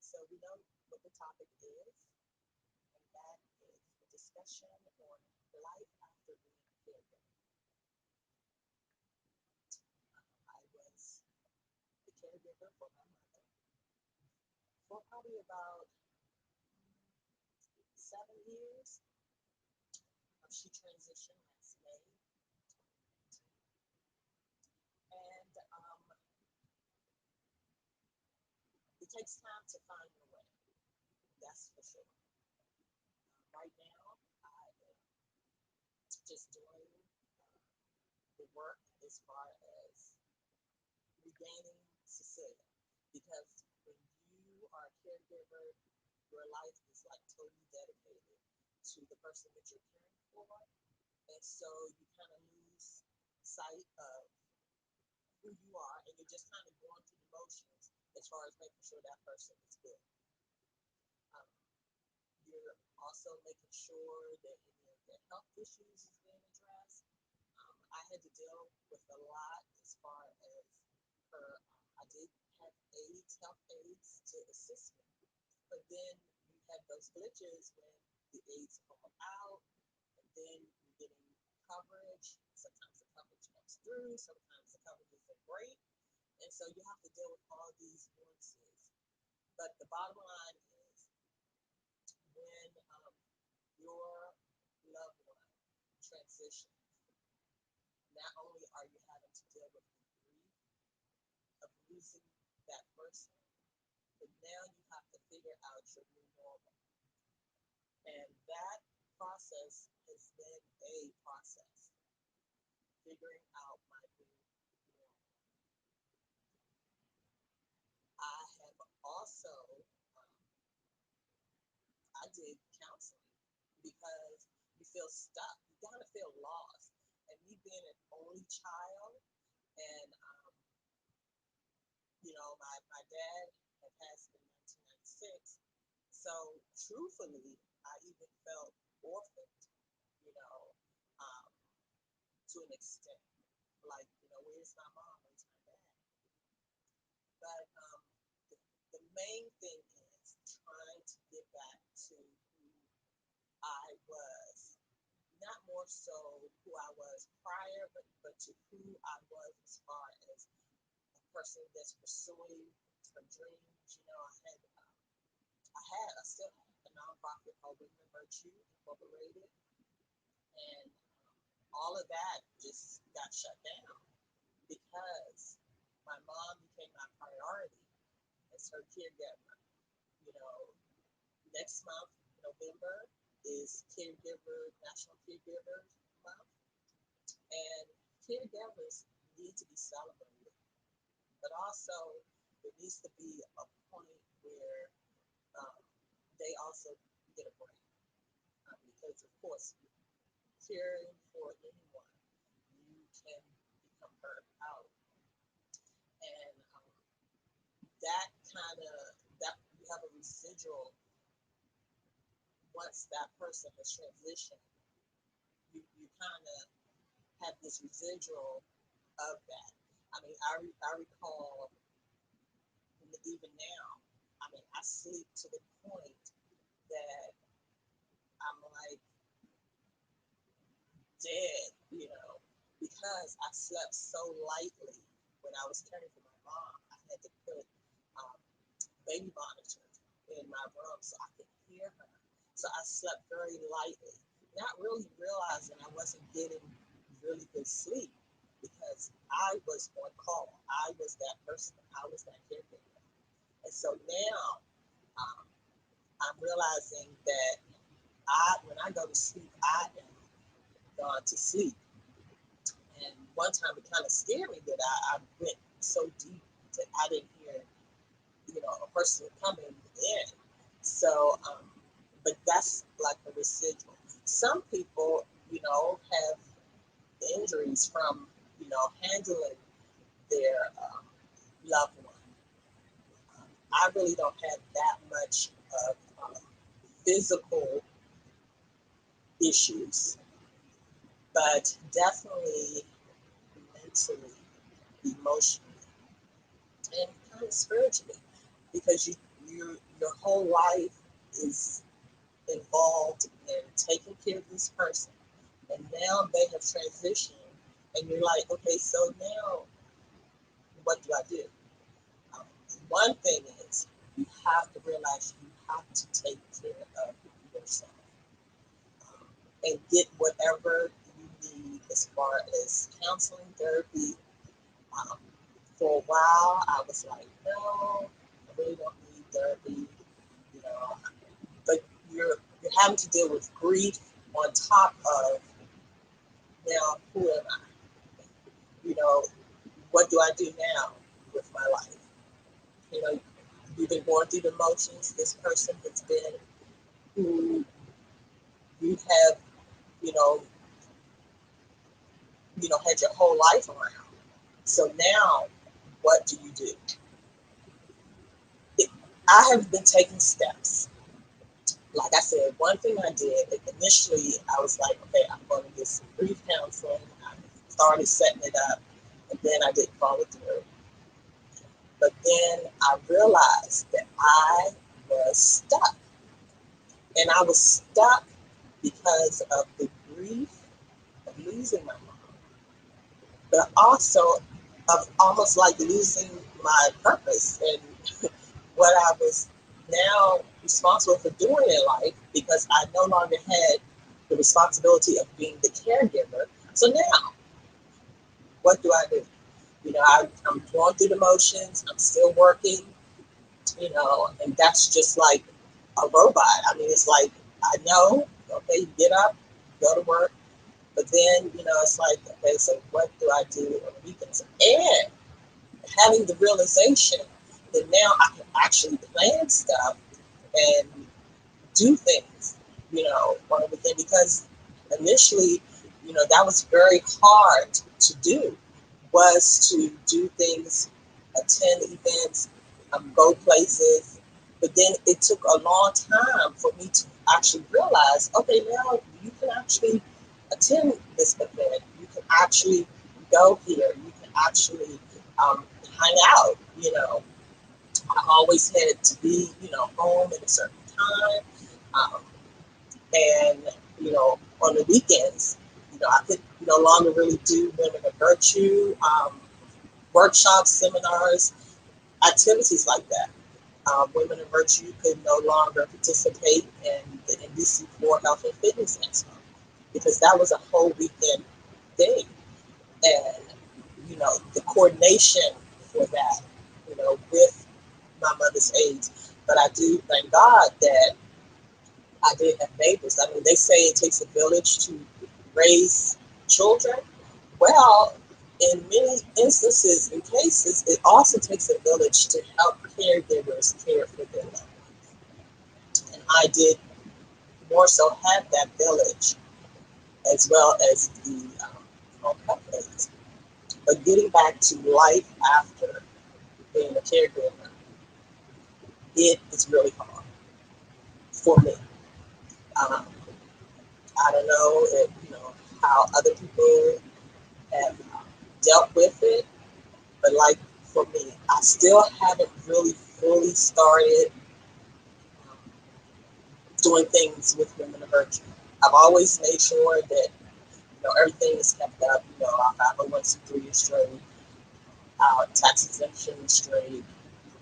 So we know what the topic is, and that is a discussion on life after being a caregiver. I was the caregiver for my mother for probably about 7 years. She transitioned last May, and it takes time to find your way. That's for sure. Right now, I am just doing the work as far as regaining Cecilia, because when you are a caregiver, your life is like totally dedicated to the person that you're caring for, and so you kind of lose sight of who you are, and you're just kind of going through the motions as far as making sure that person is good. Um, you're also making sure that any of their health issues is being addressed. I had to deal with a lot as far as her. I did have aides, health aides to assist me, but then you have those glitches when the aides fall out, and then you're getting coverage. Sometimes the coverage comes through, sometimes the coverage isn't great, and so you have to deal with all these nuances. But the bottom line is when your loved one transitions, not only are you having to deal with the grief of losing that person, but now you have to figure out your new normal. And that process has been a process, figuring out my new normal. I have also, um, I did counseling because you feel stuck. You kind of feel lost. And me being an only child, and my dad had passed in 1996. So truthfully, I even felt orphaned, you know, um, to an extent. Like, where's my mom? Where's my dad? But the, the main thing is trying to get back to who I was, not more so who I was prior, but to who I was as far as a person that's pursuing her dreams. I still have a nonprofit called Women of Virtue Incorporated, and all of that just got shut down because my mom became my priority as her caregiver. You know, next month, November, is National Caregiver Month, and caregivers need to be celebrated, but also there needs to be a point where um, they also get a break, because of course, caring for anyone, you can become burnt out, and that kind of that you have a residual once that person has transitioned. You kind of have this residual of that. I mean, I recall even now. I mean, I sleep to the point that I'm like dead, because I slept so lightly when I was caring for my mom. I had to put um, baby monitors in my room so I could hear her. So I slept very lightly, not really realizing I wasn't getting really good sleep because I was on call. I was that person. I was that caregiver. And so now um, I'm realizing that when I go to sleep, I am gone to sleep. And one time it kind of scared me that I went so deep that I didn't hear, a person coming in. So, but that's like a residual. Some people, have injuries from, handling their loved one. I really don't have that much of physical issues, but definitely mentally, emotionally, and kind of spiritually, because your whole life is involved in taking care of this person, and now they have transitioned, and you're like, okay, so now what do I do? Um, One thing is you have to realize you have to take care of yourself, and get whatever you need as far as counseling, therapy. Um, for a while, I was like, no, I really don't need therapy, you know. But you're having to deal with grief on top of now who am I? You know, what do I do now with my life? You know, you've been going through the motions. This person has been who you have, you know, had your whole life around. So now, what do you do? It, I have been taking steps. Like I said, one thing I did initially, I was like, okay, I'm going to get some grief counseling. I started setting it up, and then I didn't follow through. But then I realized that I was stuck, and I was stuck because of the grief of losing my mom, but also of almost like losing my purpose and what I was now responsible for doing in life, because I no longer had the responsibility of being the caregiver. So now, what do I do? I'm going through the motions. I'm still working, and that's just like a robot. I mean, it's like I know, okay, you get up, go to work, but then, it's like, okay, so what do I do on the weekends? And having the realization that now I can actually plan stuff and do things, on a weekend, because initially, that was very hard to do, was to do things, attend events, go places. But then it took a long time for me to actually realize, okay, now you can actually attend this event. You can actually go here. You can actually hang out. I always had to be, home at a certain time. Um, and, on the weekends, I could no longer really do women of virtue workshops, seminars, activities like that. Women of virtue could no longer participate in the NBC4 Health and Fitness Expo, because that was a whole weekend thing. And, the coordination for that, with my mother's age. But I do thank God that I did have neighbors. I mean, they say it takes a village to raise children. Well, in many instances and cases, it also takes a village to help caregivers care for their loved ones. And I did more so have that village, as well as the home health aides. But getting back to life after being a caregiver, it is really hard for me. Um, I don't know if how other people have dealt with it, but like for me, I still haven't really fully started doing things with women of virtue. I've always made sure that everything is kept up. Our 501c3 is straight, our tax exemption is straight,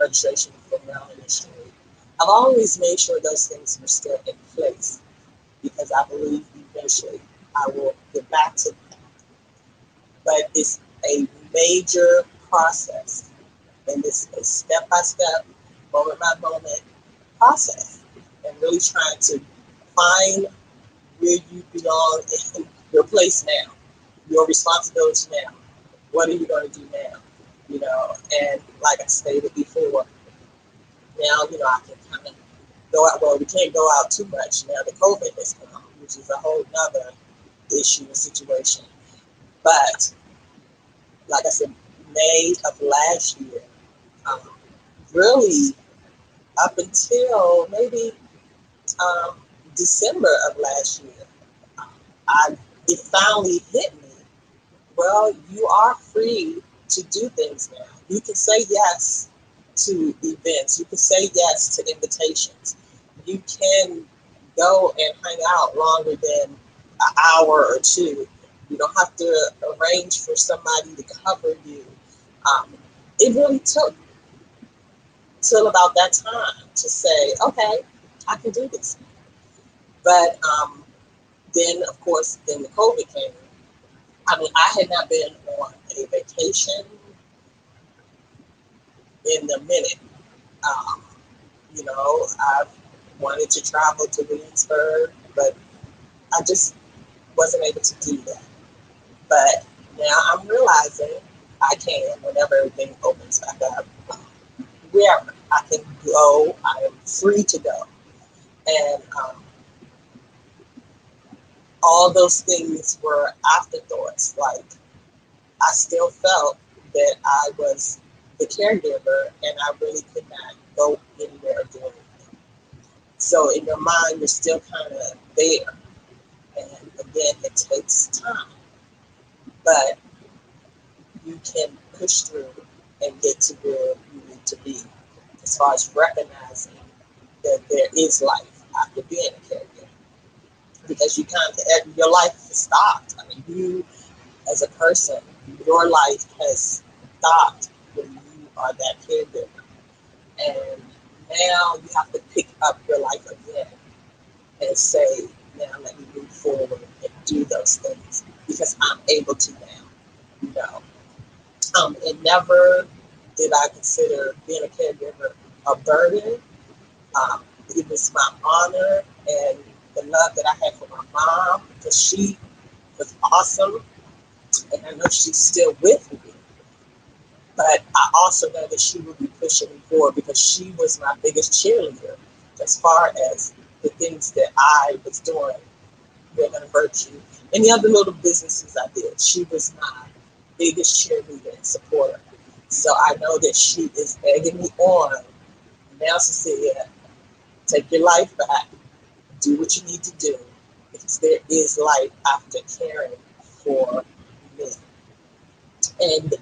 registration for Maryland is straight. I've always made sure those things are still in place, because I believe eventually I will get back to them. But it's a major process, and it's a step by step, moment by moment process, and really trying to find where you belong in your place now, your responsibility now. What are you going to do now? And like I stated before, now, I can kind of go out. Well, we can't go out too much now. The COVID has come, which is a whole nother issue and situation. But like I said, May of last year, um, really. up until maybe um, December of last year. I It finally hit me. Well, you are free to do things now. You can say yes to events. You can say yes to invitations. You can go and hang out longer than an hour or two. You don't have to arrange for somebody to cover you. Um, it really took till about that time to say, okay, I can do this. But then, of course, then the COVID came. I mean, I had not been on a vacation in a minute. Um, I've wanted to travel to Williamsburg, but I just wasn't able to do that. But now I'm realizing I can whenever everything opens back up. Wherever I can go, I am free to go. And all those things were afterthoughts. Like, I still felt that I was the caregiver and I really could not go anywhere or do anything. So in your mind, you're still kind of there. And again, it takes time, but you can push through and get to where you need to be as far as recognizing that there is life after being a caregiver. Because you kind of, your life has stopped. I mean, you as a person, your life has stopped when you are that caregiver. And now you have to pick up your life again and say, now let me move forward and do those things because I'm able to now. You know, and never did I consider being a caregiver a burden. Um, it was my honor and the love that I had for my mom because she was awesome, and I know she's still with me. But I also know that she would be pushing me forward because she was my biggest cheerleader as far as the things that I was doing with her virtue. And the other little businesses I did, she was my biggest cheerleader and supporter. So I know that she is egging me on. Now, Cecilia, take your life back, do what you need to do, because there is life after caring for me. And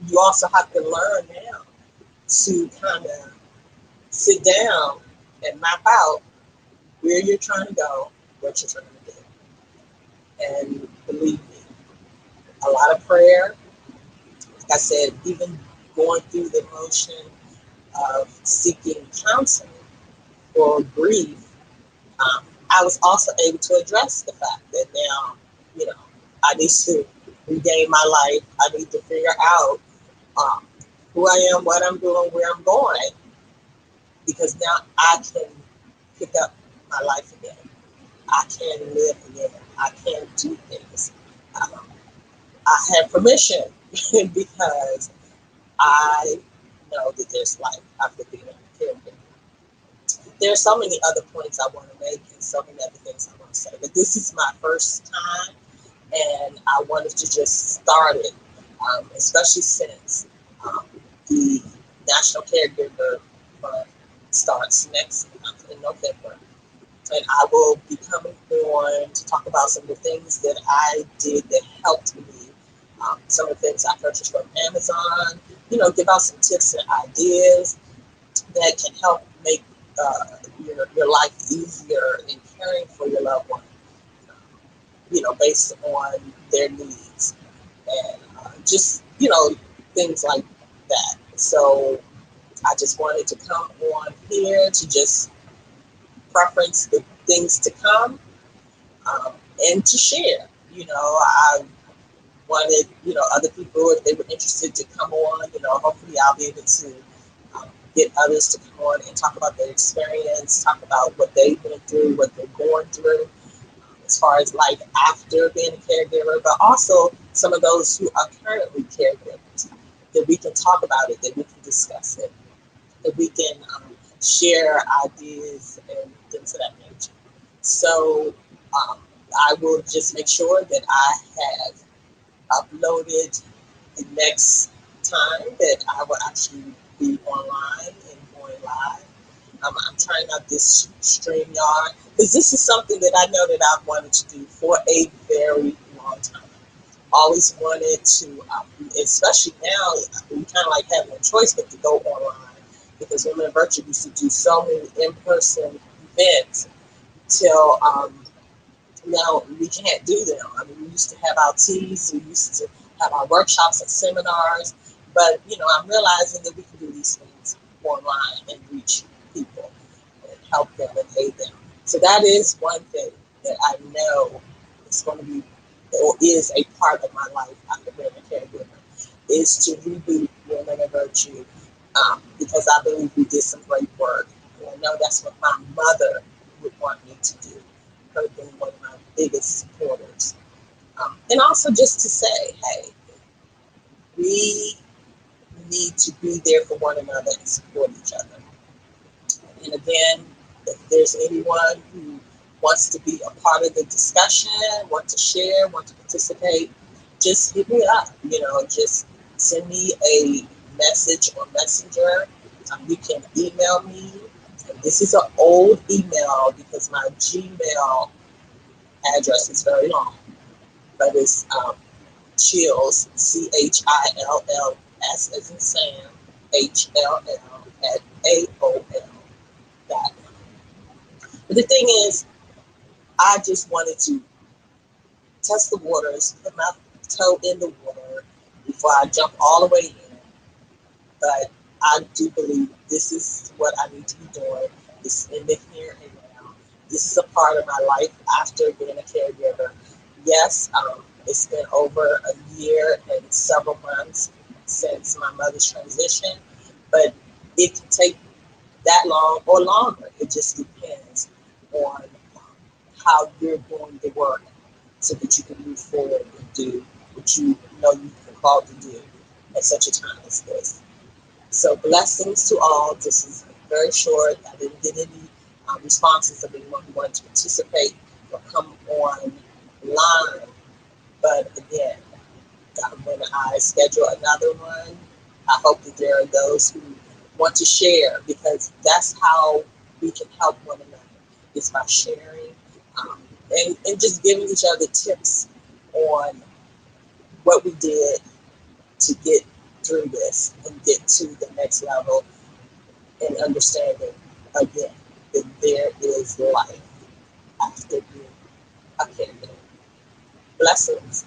you also have to learn now to kind of sit down and map out where you're trying to go, what you're trying to do. And believe me, a lot of prayer, like I said, even going through the motion of seeking counseling for grief, I was also able to address the fact that now, you know, I need to regain my life. I need to figure out um, who I am, what I'm doing, where I'm going, because now I can pick up my life again. I can live again. I can do things. Um, I have permission because I know that there's life after being a caregiver. There's so many other points I want to make and so many other things I want to say, but this is my first time, and I wanted to just start it, especially since um, the National Caregiver Month starts next month in November. And I will be coming on to talk about some of the things that I did that helped me. Some of the things I purchased from Amazon, give out some tips and ideas that can help make your life easier in caring for your loved one, based on their needs and just, things like that. So I just wanted to come on here to just preference the things to come, um, and to share. I wanted, other people, if they were interested, to come on. Hopefully I'll be able to get others to come on and talk about their experience, talk about what they've been through, what they're going through, as far as life after being a caregiver, but also some of those who are currently caregivers, that we can talk about it, that we can discuss it, that we can share ideas and things of that nature. So um, I will just make sure that I have uploaded the next time that I will actually be online and going live. I'm trying out this StreamYard because this is something that I know that I've wanted to do for a very long time. Always wanted to, especially now, we kind of like have no choice but to go online because Women in Virtue used to do so many in-person events till now we can't do them. I mean, we used to have our teas, we used to have our workshops and seminars, but I'm realizing that we can do these things online and reach people and help them and aid them. So that is one thing that I know is going to be or is a part of my life after being a caregiver is to reboot Women of Virtue because I believe we did some great work. And I know that's what my mother would want me to do, her being one of my biggest supporters. And also just to say, hey, we need to be there for one another and support each other. And again, if there's anyone who wants to be a part of the discussion, want to share, want to participate, just hit me up. Just send me a message or messenger. You can email me. And this is an old email because my Gmail address is very long, but it's chills, CHILLS as in Sam, HLL at AOL. But the thing is, I just wanted to test the waters, put my toe in the water before I jump all the way in. But I do believe this is what I need to be doing. It's in the here and now. This is a part of my life after being a caregiver. Yes, it's been over a year and several months since my mother's transition, but it can take that long or longer. It just depends on how you're doing the work so that you can move forward and do what you know you've been called to do at such a time as this. So blessings to all. This is very short. I didn't get any responses of anyone who wanted to participate or come online. But again, when I schedule another one, I hope that there are those who want to share because that's how we can help one another. It's by sharing and just giving each other tips on what we did to get through this and get to the next level and understanding again that there is life after being a caregiver. Blessings.